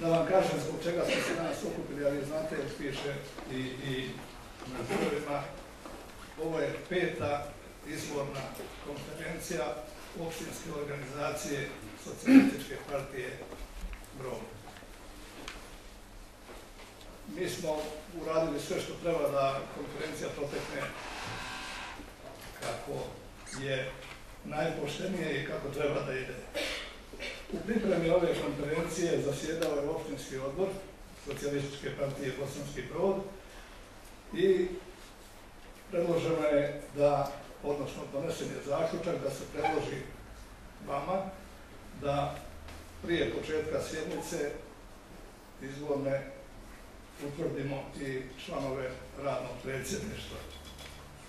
Da vam kažem zbog čega smo se danas okupili, ali znate, piše i na zborovima, ovo je 5. izborna konferencija opštinske organizacije Socijalističke partije Brod. Mi smo uradili sve što treba da konferencija protekne kako je najpoštenije i kako treba da ide. U pripremi ove konferencije zasjedao je opštinski odbor Socijalističke partije Bosanski Brod i predloženo je da, odnosno donesen je zaključak da se predloži vama da prije početka sjednice izborne utvrdimo i članove radnog predsjedništva.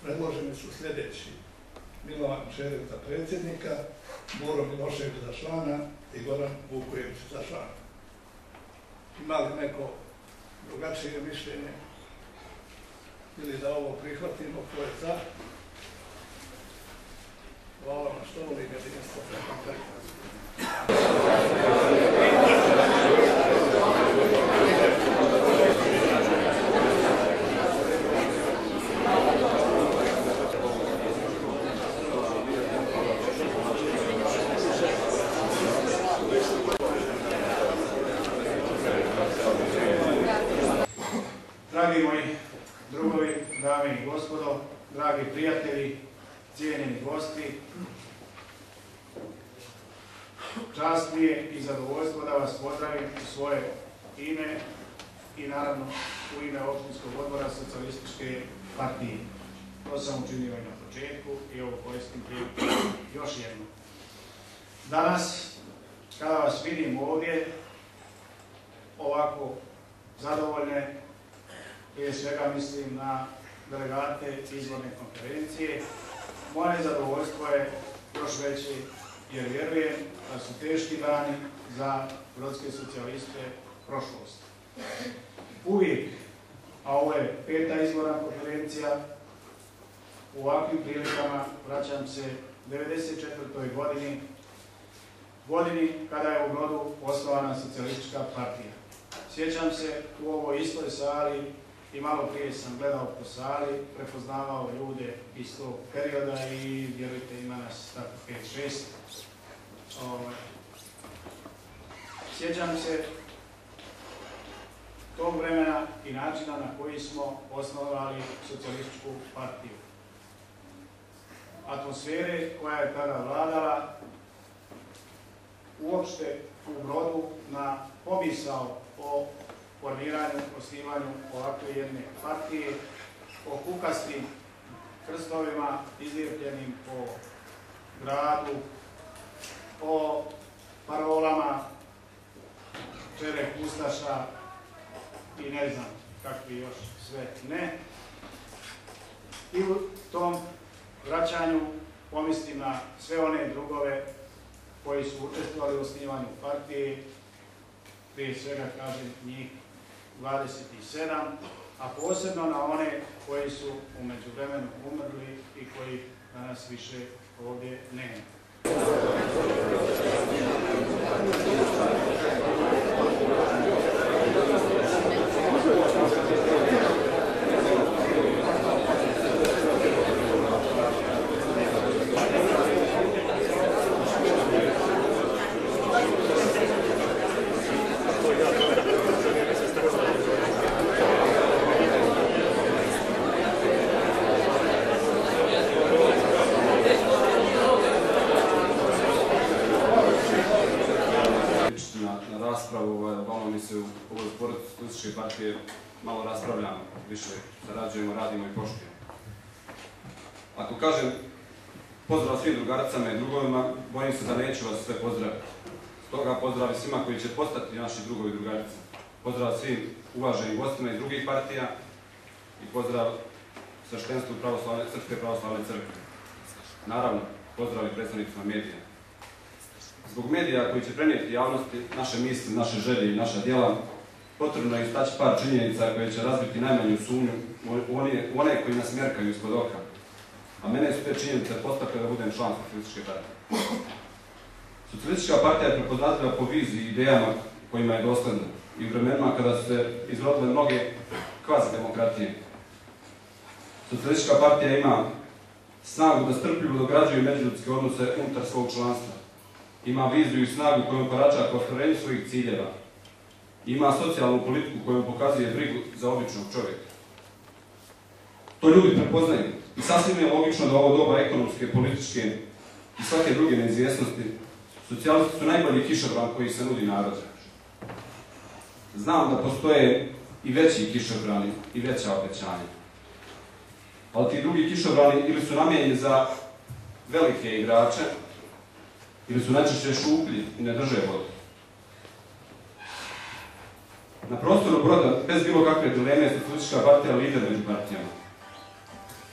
Predloženi su sljedeći: Milovan Čerić za predsjednika, Boro Milošević za člana i Goran Vukojević za člana. Ima li neko drugačije mišljenje ili da ovo prihvatimo? Ko je za? Hvala vam što volim jedinstvo. Dragi moji drugovi, dame i gospodo, dragi prijatelji, cijenjeni gosti, čast mi je i zadovoljstvo da vas pozdravim u svoje ime i naravno u ime opštinskog odbora Socijalističke partije. To sam učinio i na početku i ovo koristim priliku još jedno. Danas, kada vas vidim ovdje, ovako zadovoljne, prije svega mislim na delegate izborne konferencije, moje zadovoljstvo je još veće jer vjerujem da su teški dani za brodske socijaliste prošlost. Uvijek, a ovo je 5. izborna konferencija, u ovakvim prilikama vraćam se 1994. godini kada je u Brodu osnovana Socijalistička partija. Sjećam se u ovoj istoj sali i malo prije sam gledao po sali, prepoznavao ljude iz tog perioda i vjerujte ima nas tako 5-6. Sjećam se tog vremena i načina na koji smo osnovali Socijalističku partiju. Atmosfere koja je tada vladala, uopšte u Brodu na pomisao o formiranju, osnivanju ovakve jedne partije, o kukastim krstovima izlijepljenim po gradu, o parolama Čerek ustaša i ne znam kakvi još sve ne. I u tom vraćanju pomislim na sve one drugove koji su učestvovali u osnivanju partije, prije svega kažem njih 27, a posebno na one koji su u međuvremenu umrli i koji danas više ovdje nema. U ovoj zboru Socijalističke partije malo raspravljamo, više sarađujemo, radimo i poštujemo. Ako kažem pozdrav svim drugaricama i drugovima, bojim se da neću vas sve pozdraviti. Stoga pozdrav svima koji će postati naši drugovi i drugarice. Pozdrav svim uvaženim gostima iz drugih partija i pozdrav sveštenstvu Srpske pravoslavne crkve. Naravno, pozdrav i predstavnicima medija. Zbog medija koji će prenijeti javnosti naše misli, naše želje i naša djela, potrebno je istaći par činjenica koje će razbiti najmanju sumnju u one koji nas mjerkaju ispod oka. A mene su te činjenice potakle da budem član Socijalističke partije. Socijalistička partija je prepoznatljiva po viziji i idejama kojima je dosledna i u vremenima kada su se izrodile mnoge kvazi-demokratije. Socijalistička partija ima snagu da strpljivo dograđuje međuljudske odnose unutar svog članstva. Ima viziju i snagu kojom korača ka ostvarenju svojih ciljeva. Ima socijalnu politiku kojom pokazuje brigu za običnog čovjeka. To ljudi prepoznaju i sasvim je logično da ovo doba ekonomske, političke i svake druge neizvjesnosti socijalisti su najbolji kišobran koji se nudi narodu. Znam da postoje i veći kišobrani i veća obećanja. Ali ti drugi kišobrani ili su namijenjeni za velike igrače, ili su najčešće šuplji i ne drže vodu. Na prostoru Broda, bez bilo kakve dileme, je Socijalistička partija lider među partijama.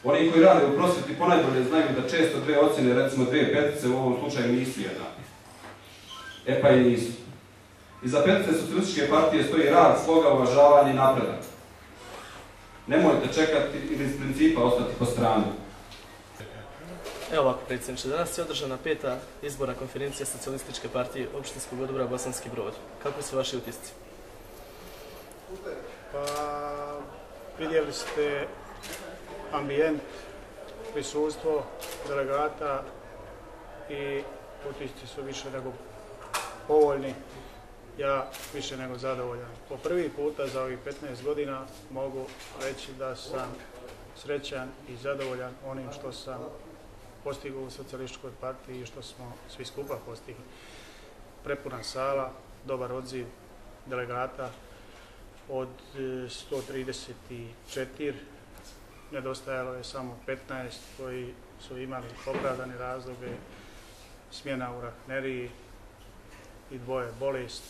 Oni koji rade u prosvjeti ponajbolje znaju da često dve ocjene, recimo dve petice, u ovom slučaju nisu jednake. E pa i nisu. Iza petice Socijalističke partije stoji rad, sloga, uvažavanje i napredak. Nemojte čekati ili iz principa ostati po strani. Evo ovako, predsjedniče, danas je održana 5. izborna konferencija Socijalističke partije opštinskog odbora Bosanski Brod. Kako su vaši utisci? Pa, vidjeli ste ambijent, prisustvo delegata i utisci su više nego povoljni, ja više nego zadovoljan. Po prvi puta za ovih 15 godina mogu reći da sam srećan i zadovoljan onim što sam postigao u Socijalističkoj partiji i što smo svi skupa postigli. Prepuna sala, dobar odziv delegata, od 134 nedostajalo je samo 15 koji su imali opravdane razloge, smjena u rafineriji i 2 bolest,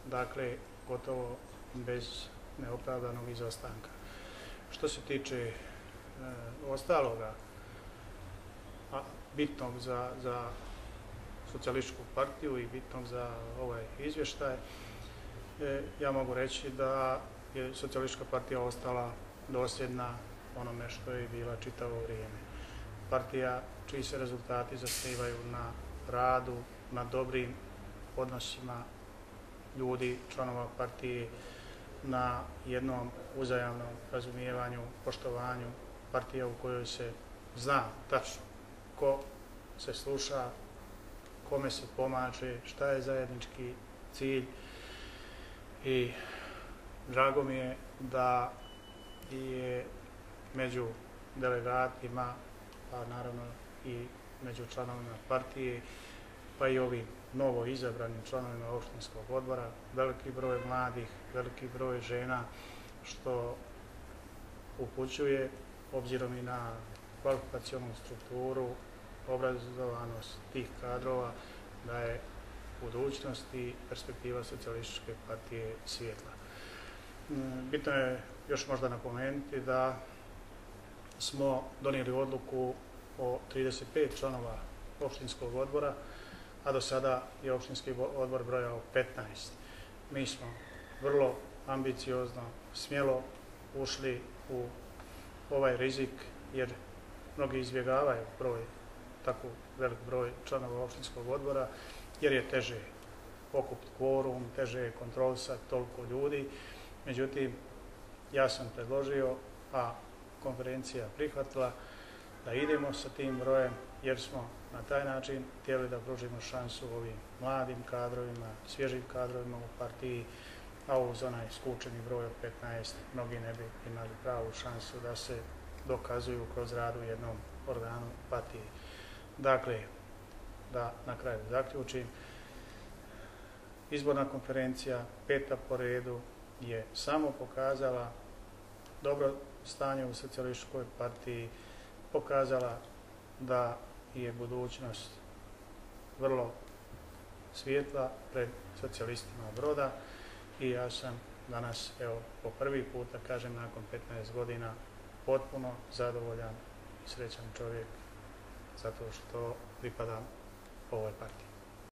dakle gotovo bez neopravdanog izostanka. Što se tiče ostaloga, bitnog za Socijalističku partiju i bitnog za ovaj izvještaj, ja mogu reći da je Socijalistička partija ostala dosljedna onome što je bila čitavo vrijeme. Partija čiji se rezultati zasnivaju na radu, na dobrim odnosima ljudi, članova partije, na jednom uzajamnom razumijevanju, poštovanju, partija u kojoj se zna tačno ko se sluša, kome se pomaže, šta je zajednički cilj. I drago mi je da je među delegatima, pa naravno i među članovima partije, pa i ovim novo izabranim članovima opštinskog odbora, veliki broj mladih, veliki broj žena, što upućuje, obzirom i na kvalifikacionu strukturu, obrazovanost tih kadrova, da je budućnost i perspektiva Socijalističke partije svijetla. Bitno je još možda napomenuti da smo donijeli odluku o 35 članova opštinskog odbora, a do sada je opštinski odbor brojao 15. Mi smo vrlo ambiciozno, smjelo ušli u ovaj rizik, jer mnogi izbjegavaju tako velik broj članova opštinskog odbora, jer je teže okupiti kvorum, teže je kontrolisati toliko ljudi. Međutim, ja sam predložio, a konferencija prihvatila, da idemo sa tim brojem, jer smo na taj način htjeli da pružimo šansu ovim mladim kadrovima, svježim kadrovima u partiji, a uz onaj skučeni broj od 15 mnogi ne bi imali pravu šansu da se dokazuju kroz rad u jednom organu partije. Dakle, da na kraju zaključim, izborna konferencija 5. po redu je samo pokazala dobro stanje u Socijalističkoj partiji, pokazala da je budućnost vrlo svijetla pred socijalistima Broda i ja sam danas, evo, po prvi puta, kažem, nakon 15 godina potpuno zadovoljan i srećan čovjek zato što pripadam ovoj partiji.